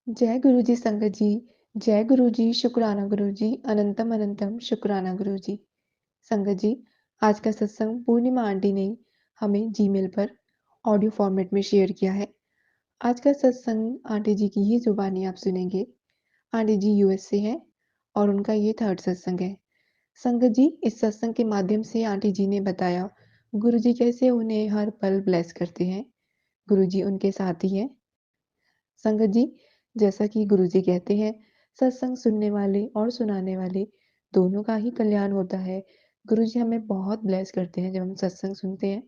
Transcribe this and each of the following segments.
जय गुरु जी संगत जी। जय गुरु जी, शुक्राना गुरु जी, अनंतम अनंतम शुक्राना गुरु जी। संगत जी, आज का सत्संग पूर्णिमा आंटी ने हमें जीमेल पर ऑडियो फॉर्मेट में शेयर किया है। आज का सत्संग आंटी जी की ही जुबानी आप सुनेंगे। आंटी जी यूएस से हैं और उनका ये थर्ड सत्संग है। संगत जी, इस सत्संग के माध्यम से आंटी जी ने बताया गुरु जी कैसे उन्हें हर पल ब्लेस करते हैं। गुरु जी उनके साथ ही हैं। संगत जी, जैसा कि गुरुजी कहते हैं, सत्संग सुनने वाले और सुनाने वाले दोनों का ही कल्याण होता है। गुरुजी हमें बहुत ब्लेस करते हैं जब हम सत्संग सुनते हैं।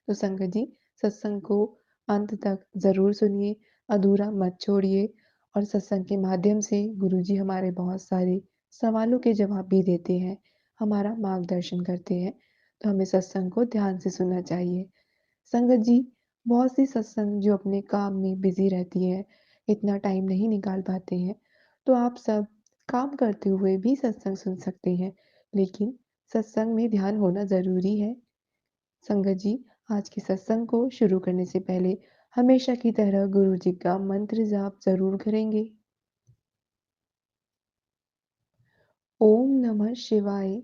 तो संगत जी, सत्संग को अंत तक ज़रूर सुनिए, अधूरा मत छोड़िए और सत्संग के माध्यम से गुरुजी हमारे बहुत सारे सवालों के जवाब भी देते हैं, हमारा मार्गदर्शन करते हैं। तो हमें सत्संग को ध्यान से सुनना चाहिए। संगत जी, बहुत सी सत्संग जो अपने काम में बिज़ी रहती हैं, इतना टाइम नहीं निकाल पाते हैं, तो आप सब काम करते हुए भी सत्संग सुन सकते हैं, लेकिन सत्संग में ध्यान होना ज़रूरी है। संगत जी, आज के सत्संग को शुरू करने से पहले हमेशा की तरह गुरु जी का मंत्र जाप ज़रूर करेंगे। ओम नमः शिवाय,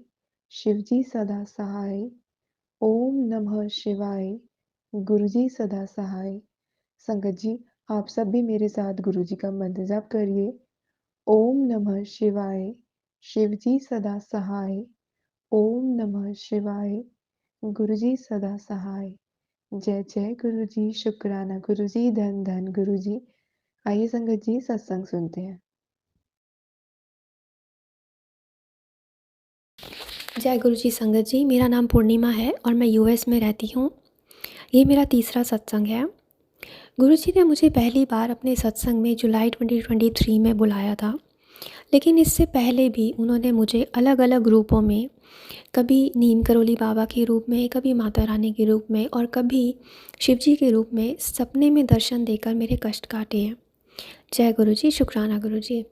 शिवजी सदा सहाय। ओम नमः शिवाय, गुरुजी सदा सहाय। संगत जी, आप सब भी मेरे साथ गुरु जी का मंत्र जाप करिए। ओम नमः शिवाय, शिवजी सदा सहाय। ओम नमः शिवाय, गुरुजी सदा सहाय। जय जय गुरु जी, शुक्राना गुरु जी, धन धन गुरु जी। आइए संगत जी, सत्संग सुनते हैं। जय गुरु जी संगत जी, मेरा नाम पूर्णिमा है और मैं यूएस में रहती हूँ। ये मेरा तीसरा सत्संग है। गुरु जी ने मुझे पहली बार अपने सत्संग में जुलाई 2023 में बुलाया था, लेकिन इससे पहले भी उन्होंने मुझे अलग अलग रूपों में, कभी नीम करोली बाबा के रूप में, कभी माता रानी के रूप में और कभी शिवजी के रूप में सपने में दर्शन देकर मेरे कष्ट काटे हैं। जय गुरु जी, शुक्राना गुरु जी।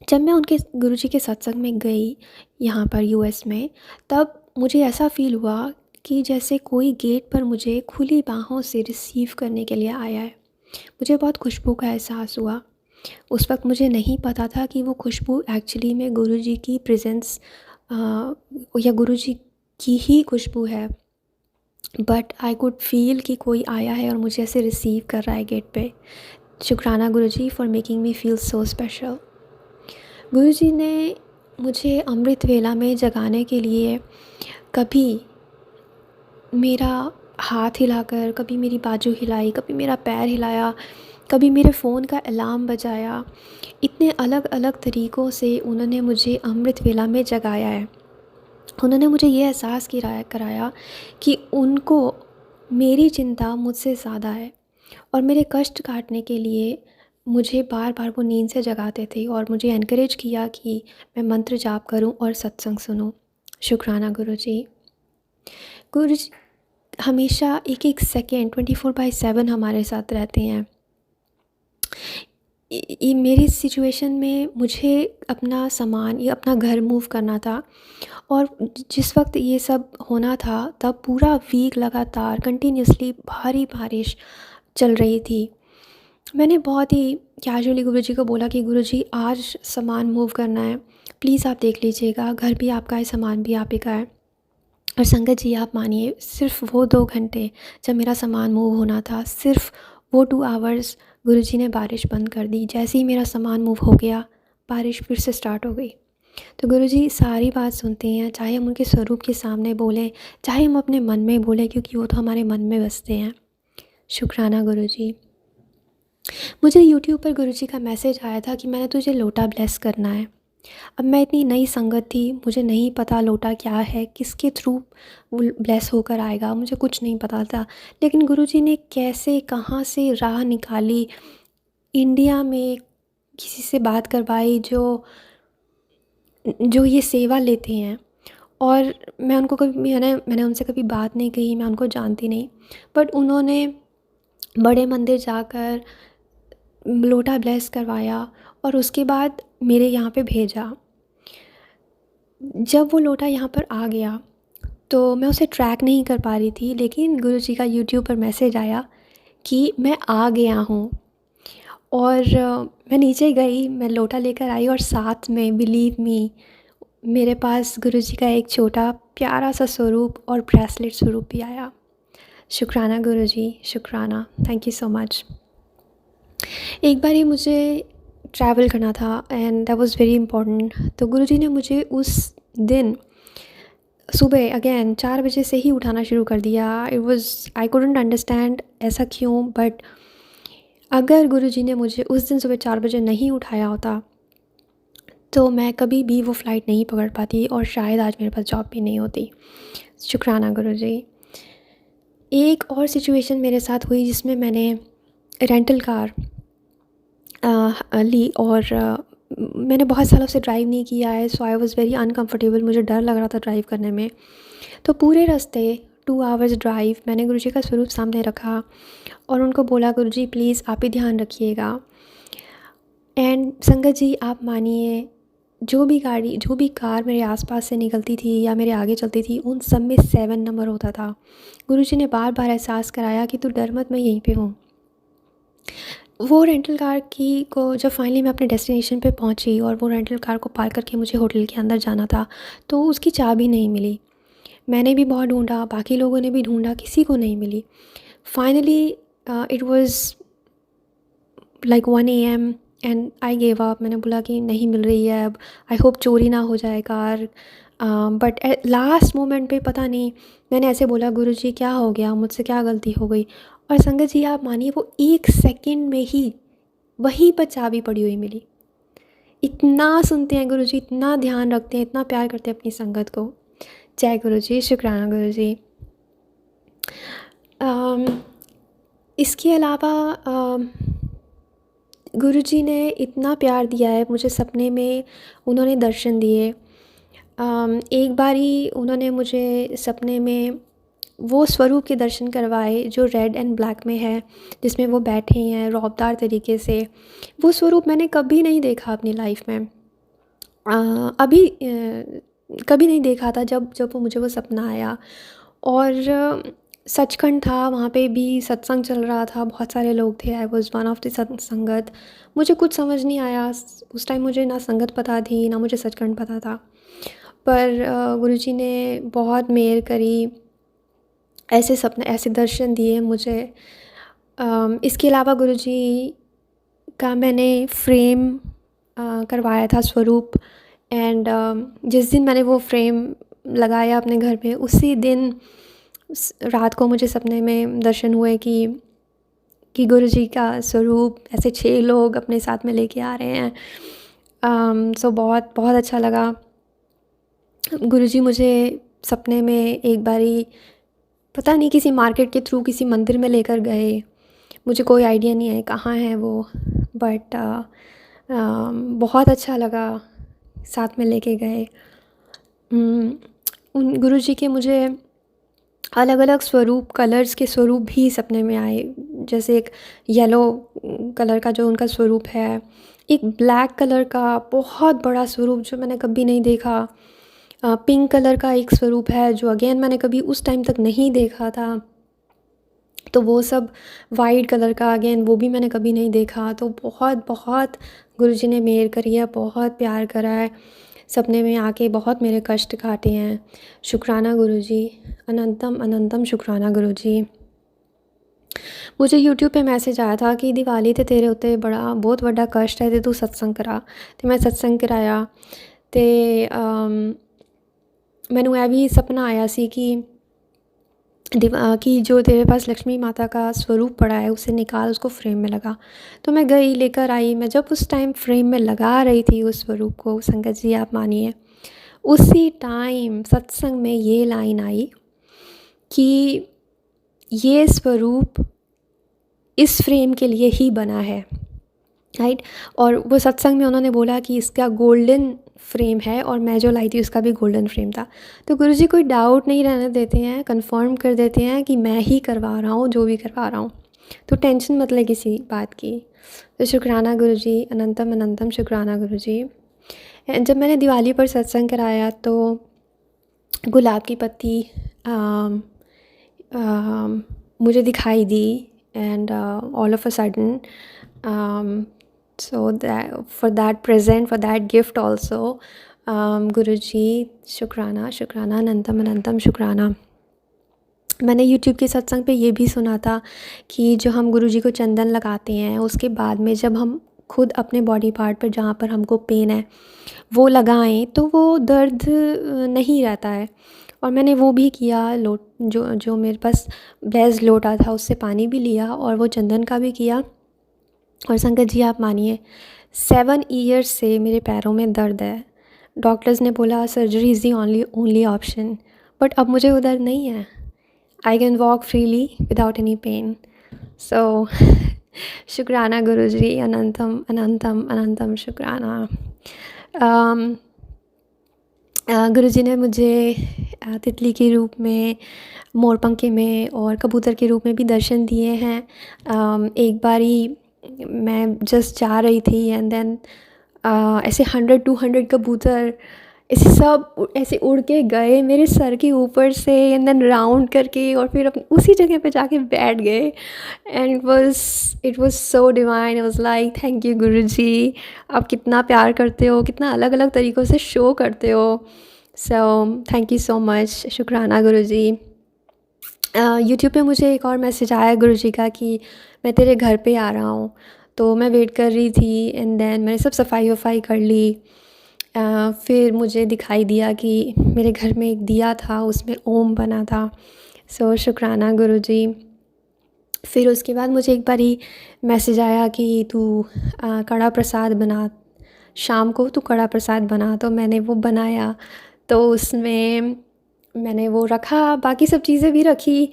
जब मैं उनके गुरुजी के सत्संग में गई यहाँ पर यूएस में, तब मुझे ऐसा फ़ील हुआ कि जैसे कोई गेट पर मुझे खुली बाहों से रिसीव करने के लिए आया है। मुझे बहुत खुशबू का एहसास हुआ। उस वक्त मुझे नहीं पता था कि वो खुशबू एक्चुअली में गुरुजी की प्रेजेंस या गुरुजी की ही खुशबू है। बट आई कुड फील कि कोई आया है और मुझे ऐसे रिसीव कर रहा है गेट पे। शुक्राना Guruji for making me feel so special. Guruji ने मुझे अमृत वेला में जगाने के लिए कभी मेरा हाथ हिलाकर, कभी मेरी बाजू हिलाई, कभी मेरा पैर हिलाया, कभी मेरे फ़ोन का अलार्म बजाया। इतने अलग अलग तरीक़ों से उन्होंने मुझे अमृत वेला में जगाया है। उन्होंने मुझे ये एहसास कराया कि उनको मेरी चिंता मुझसे ज़्यादा है और मेरे कष्ट काटने के लिए मुझे बार बार वो नींद से जगाते थे और मुझे एनकरेज किया कि मैं मंत्र जाप करूं और सत्संग सुनूं। शुक्राना गुरुजी। गुरुजी हमेशा एक एक सेकेंड 24/7 हमारे साथ रहते हैं। मेरी सिचुएशन में मुझे अपना सामान या अपना घर मूव करना था और जिस वक्त ये सब होना था तब पूरा वीक लगातार कंटिन्यूसली भारी बारिश चल रही थी। मैंने बहुत ही कैजुअली गुरुजी को बोला कि गुरुजी आज सामान मूव करना है, प्लीज़ आप देख लीजिएगा, घर भी आपका है, सामान भी आप ही का है। और संगत जी आप मानिए, सिर्फ वो 2 घंटे जब मेरा सामान मूव होना था, सिर्फ वो 2 आवर्स गुरुजी ने बारिश बंद कर दी। जैसे ही मेरा सामान मूव हो गया, बारिश फिर से स्टार्ट हो गई। तो गुरुजी सारी बात सुनते हैं, चाहे हम उनके स्वरूप के सामने बोलें, चाहे हम अपने मन में बोलें, क्योंकि वो तो हमारे मन में बसते हैं। शुक्राना गुरुजी। मुझे यूट्यूब पर गुरुजी का मैसेज आया था कि मैंने तुझे लोटा ब्लेस करना है। अब मैं इतनी नई संगत थी, मुझे नहीं पता लोटा क्या है, किसके थ्रू वो ब्लेस होकर आएगा, मुझे कुछ नहीं पता था। लेकिन गुरुजी ने कैसे कहाँ से राह निकाली, इंडिया में किसी से बात करवाई जो जो ये सेवा लेते हैं। और मैं उनको कभी मैंने उनसे कभी बात नहीं कही, मैं उनको जानती नहीं, बट उन्होंने बड़े मंदिर जाकर लोटा ब्लेस करवाया और उसके बाद मेरे यहाँ पे भेजा। जब वो लोटा यहाँ पर आ गया तो मैं उसे ट्रैक नहीं कर पा रही थी, लेकिन गुरुजी का यूट्यूब पर मैसेज आया कि मैं आ गया हूँ। और मैं नीचे गई, मैं लोटा लेकर आई और साथ में बिलीव मी मेरे पास गुरुजी का एक छोटा प्यारा सा स्वरूप और ब्रेसलेट स्वरूप भी आया। शुक्राना गुरुजी, शुक्राना, थैंक यू सो मच। एक बार ही मुझे ट्रैवल करना था and that was very important. तो गुरुजी ने मुझे उस दिन सुबह अगेन 4 बजे से ही उठाना शुरू कर दिया। It was, I couldn't understand ऐसा क्यों, बट अगर गुरुजी ने मुझे उस दिन सुबह 4 बजे नहीं उठाया होता तो मैं कभी भी वो फ़्लाइट नहीं पकड़ पाती और शायद आज मेरे पास जॉब भी नहीं होती। शुक्राना गुरुजी। एक और सिचुएशन मेरे साथ हुई जिसमें मैंने रेंटल कार ली और मैंने बहुत सालों से ड्राइव नहीं किया है, सो आई वाज़ वेरी अनकंफर्टेबल, मुझे डर लग रहा था ड्राइव करने में। तो पूरे रास्ते 2 आवर्स ड्राइव मैंने गुरुजी का स्वरूप सामने रखा और उनको बोला, गुरुजी प्लीज़ आप ही ध्यान रखिएगा। एंड संगत जी आप मानिए, जो भी गाड़ी, जो भी कार मेरे आसपास से निकलती थी या मेरे आगे चलती थी, उन सब में 7 नंबर होता था। गुरुजी ने बार बार एहसास कराया कि तू डर मत, मैं यहीं पे हूँ। वो रेंटल कार की को जब फाइनली मैं अपने डेस्टिनेशन पे पहुँची और वो रेंटल कार को पार्क करके मुझे होटल के अंदर जाना था, तो उसकी चाबी नहीं मिली। मैंने भी बहुत ढूंढा, बाकी लोगों ने भी ढूंढा, किसी को नहीं मिली। Finally it was like 1 AM and I gave up. मैंने बोला कि नहीं मिल रही है, अब आई होप चोरी ना हो जाए कार। बट लास्ट मोमेंट पे पता नहीं मैंने ऐसे बोला, गुरुजी क्या हो गया, मुझसे क्या गलती हो गई। और संगत जी आप मानिए वो 1 सेकंड में ही वहीं पर चाबी पड़ी हुई मिली। इतना सुनते हैं गुरुजी, इतना ध्यान रखते हैं, इतना प्यार करते हैं अपनी संगत को। जय गुरुजी, शुक्राना गुरुजी। इसके अलावा गुरुजी ने इतना प्यार दिया है मुझे, सपने में उन्होंने दर्शन दिए। एक बारी उन्होंने मुझे सपने में वो स्वरूप के दर्शन करवाए जो रेड एंड ब्लैक में है, जिसमें वो बैठे हैं रौबदार तरीके से। वो स्वरूप मैंने कभी नहीं देखा अपनी लाइफ में। अभी कभी नहीं देखा था जब जब वो मुझे वो सपना आया। और सचखंड था, वहाँ पे भी सत्संग चल रहा था, बहुत सारे लोग थे। I was one of the संगत। मुझे कुछ समझ नहीं आया उस टाइम, मुझे ना संगत पता थी ना मुझे सचखंड पता था। पर गुरुजी ने बहुत मेहर करी, ऐसे सपने, ऐसे दर्शन दिए मुझे। इसके अलावा गुरुजी का मैंने फ्रेम करवाया था स्वरूप। एंड जिस दिन मैंने वो फ्रेम लगाया अपने घर में, उसी दिन रात को मुझे सपने में दर्शन हुए कि गुरुजी का स्वरूप ऐसे 6 लोग अपने साथ में लेके आ रहे हैं। सो बहुत बहुत अच्छा लगा। गुरुजी मुझे सपने में एक बारी पता नहीं किसी मार्केट के थ्रू किसी मंदिर में लेकर गए। मुझे कोई आइडिया नहीं है कहाँ है वो, बट बहुत अच्छा लगा, साथ में लेके गए। उन गुरुजी के मुझे अलग अलग स्वरूप, कलर्स के स्वरूप भी सपने में आए। जैसे एक येलो कलर का जो उनका स्वरूप है, एक ब्लैक कलर का बहुत बड़ा स्वरूप जो मैंने कभी नहीं देखा, पिंक कलर का एक स्वरूप है जो अगेन मैंने कभी उस टाइम तक नहीं देखा था। तो वो सब वाइट कलर का अगेन वो भी मैंने कभी नहीं देखा। तो बहुत बहुत गुरुजी ने मेहर करी है, बहुत प्यार करा है, सपने में आके बहुत मेरे कष्ट काटे हैं। शुक्राना गुरुजी, अनंतम अनंतम शुक्राना गुरुजी। मुझे यूट्यूब पे मैसेज आया था कि दिवाली ते तेरे उत्ते बड़ा बहुत बड़ा कष्ट है ते तू सत्संग करा। तो मैं सत्संग कराया ते मैनू यह भी सपना आया सी कि जो तेरे पास लक्ष्मी माता का स्वरूप पड़ा है उसे निकाल, उसको फ्रेम में लगा। तो मैं गई, लेकर आई। मैं जब उस टाइम फ्रेम में लगा रही थी उस स्वरूप को, संगत जी आप मानिए उसी टाइम सत्संग में ये लाइन आई कि ये स्वरूप इस फ्रेम के लिए ही बना है, राइट। और वो सत्संग में उन्होंने बोला कि इसका गोल्डन फ्रेम है और मैं जो लाई थी उसका भी गोल्डन फ्रेम था। तो गुरुजी कोई डाउट नहीं रहने देते हैं, कंफर्म कर देते हैं कि मैं ही करवा रहा हूँ जो भी करवा रहा हूँ, तो टेंशन मत ले किसी बात की। तो शुक्राना गुरुजी, अनंतम अनंतम शुक्राना गुरुजी। जब मैंने दिवाली पर सत्संग कराया तो गुलाब की पत्ती मुझे दिखाई दी and all of a sudden So that for that present, for that gift also, Guruji शुक्राना, शुक्राना, अनंतम अनंतम शुक्राना। मैंने यूट्यूब के सत्संग पे ये भी सुना था कि जो हम गुरुजी को चंदन लगाते हैं, उसके बाद में जब हम खुद अपने बॉडी पार्ट पर जहाँ पर हमको पेन है वो लगाएं तो वो दर्द नहीं रहता है। और मैंने वो भी किया, लोट जो जो मेरे पास ब्लेस्ड लोटा था उससे पानी भी लिया और वो चंदन का भी किया। और संगत जी आप मानिए 7 ईयर्स से मेरे पैरों में दर्द है। डॉक्टर्स ने बोला surgery is the only only option, but अब मुझे वो दर्द नहीं है। I can walk freely without any pain. So शुक्राना गुरुजी, अनंतम अनंतम अनंतम शुक्राना। गुरुजी ने मुझे तितली के रूप में, मोरपंखी में और कबूतर के रूप में भी दर्शन दिए हैं। एक बारी मैं जस्ट जा रही थी एंड देन ऐसे 100-200 कबूतर ऐसे सब ऐसे उड़ के गए मेरे सर के ऊपर से एंड देन राउंड करके और फिर उसी जगह पे जाके बैठ गए। And it was so divine. I was like thank you Guruji, आप कितना प्यार करते हो, कितना अलग अलग तरीक़ों से शो करते हो। So thank you so much, शुक्राना गुरुजी। यूट्यूब पे मुझे एक और मैसेज आया गुरुजी का कि मैं तेरे घर पे आ रहा हूँ। तो मैं वेट कर रही थी एंड देन मैंने सब सफाई वफाई कर ली। फिर मुझे दिखाई दिया कि मेरे घर में एक दिया था, उसमें ओम बना था। सो शुक्राना गुरुजी। फिर उसके बाद मुझे एक बारी मैसेज आया कि तू कड़ा प्रसाद बना, शाम को तू कड़ा प्रसाद बना। तो मैंने वो बनाया, तो उसमें मैंने वो रखा, बाकी सब चीज़ें भी रखी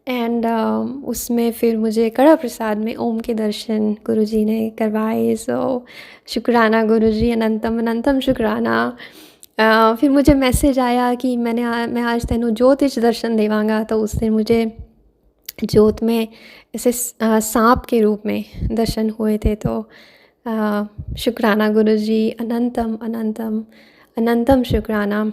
एंड उसमें फिर मुझे कड़ा प्रसाद में ओम के दर्शन गुरुजी ने करवाए। सो शुक्राना गुरुजी, अनंतम अनंतम शुक्राना। फिर मुझे मैसेज आया कि मैं आज तेनू जोत विच दर्शन देवांगा। तो उस दिन मुझे जोत में ऐसे सांप के रूप में दर्शन हुए थे। तो शुक्राना गुरुजी, अनंतम अनंतम अनंतम शुक्राना।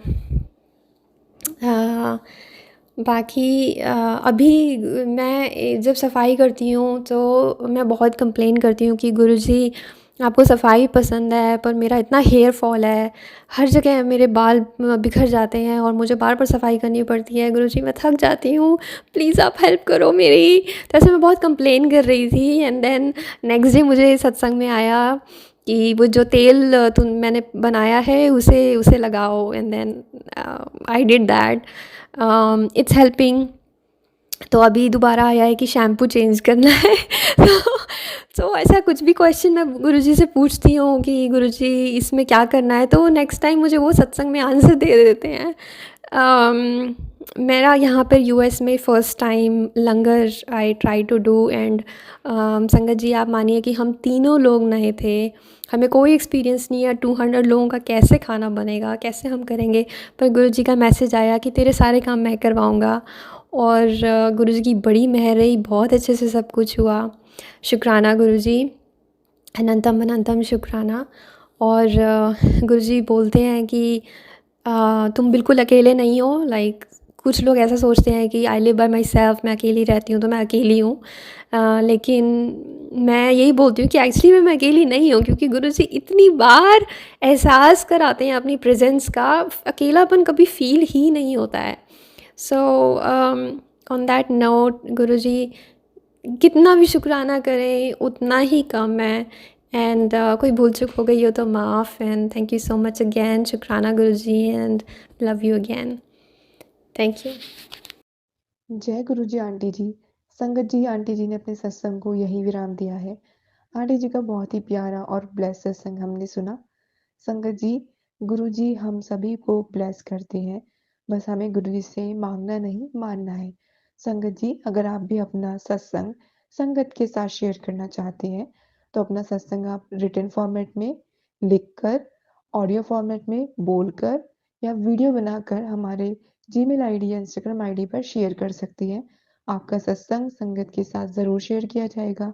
बाकी अभी मैं जब सफाई करती हूँ तो मैं बहुत कंप्लेन करती हूँ कि गुरुजी आपको सफाई पसंद है पर मेरा इतना हेयर फॉल है, हर जगह मेरे बाल बिखर जाते हैं और मुझे बार बार सफाई करनी पड़ती है। गुरुजी मैं थक जाती हूँ, प्लीज़ आप हेल्प करो मेरी। तो ऐसे मैं बहुत कंप्लेन कर रही थी एंड देन नेक्स्ट डे मुझे सत्संग में आया कि वो जो तेल मैंने बनाया है उसे उसे लगाओ and then I did that. It's helping. तो अभी दोबारा आया है कि शैम्पू चेंज करना है। तो ऐसा कुछ भी क्वेश्चन मैं गुरुजी से पूछती हूँ कि गुरुजी इसमें क्या करना है, तो नेक्स्ट टाइम मुझे वो सत्संग में आंसर दे देते हैं। मेरा यहाँ पर यूएस में first time langar I try to do and sangat ji आप मानिए कि हम तीनों लोग नए थे, हमें कोई एक्सपीरियंस नहीं है 200 लोगों का कैसे खाना बनेगा, कैसे हम करेंगे। पर गुरुजी का मैसेज आया कि तेरे सारे काम मैं करवाऊँगा और गुरुजी की बड़ी मेहर रही, बहुत अच्छे से सब कुछ हुआ। शुक्राना गुरुजी, अनंतम अनंतम शुक्राना। और गुरुजी बोलते हैं कि तुम बिल्कुल अकेले नहीं हो। लाइक कुछ लोग ऐसा सोचते हैं कि I live by my self, मैं अकेली रहती हूँ तो मैं अकेली हूँ। लेकिन मैं यही बोलती हूँ कि एक्चुअली मैं अकेली नहीं हूँ, क्योंकि गुरुजी इतनी बार एहसास कराते हैं अपनी प्रेजेंस का, अकेलापन कभी फील ही नहीं होता है। सो ऑन दैट नोट गुरुजी कितना भी शुक्राना करें उतना ही कम है। एंड कोई भूल चूक हो गई हो तो माफ़। And thank you so much again, शुक्राना Guruji and love you again. Thank you. जय गुरु जी आंटी जी। संगत जी, आंटी जी ने अपने सत्संग को यहीं विराम दिया है। आंटी जी का बहुत ही प्यारा और ब्लेस सत्संग हमने सुना। संगत जी, गुरु जी हम सभी को ब्लेस करते हैं, बस हमें गुरु जी से मांगना नहीं मानना है। संगत जी, अगर आप भी अपना सत्संग संगत के साथ शेयर करना चाहते हैं तो अपना सत्संग आप रिटन फॉर्मेट में लिखकर, ऑडियो फॉर्मेट में बोलकर या वीडियो बनाकर हमारे जीमेल आईडी या इंस्टाग्राम आईडी पर शेयर कर सकती हैं। आपका सत्संग संगत के साथ ज़रूर शेयर किया जाएगा।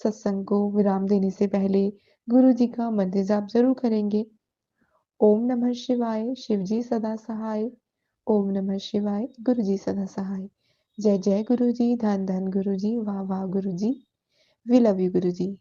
सत्संग को विराम देने से पहले गुरु जी का मंत्र जाप ज़रूर करेंगे। ओम नमः शिवाय, शिव जी सदा सहाय। ओम नमः शिवाय, गुरु जी सदा सहाय। जय जय गुरु जी, धन धन गुरु जी, वाह वाह गुरु जी। We love you Guru ji.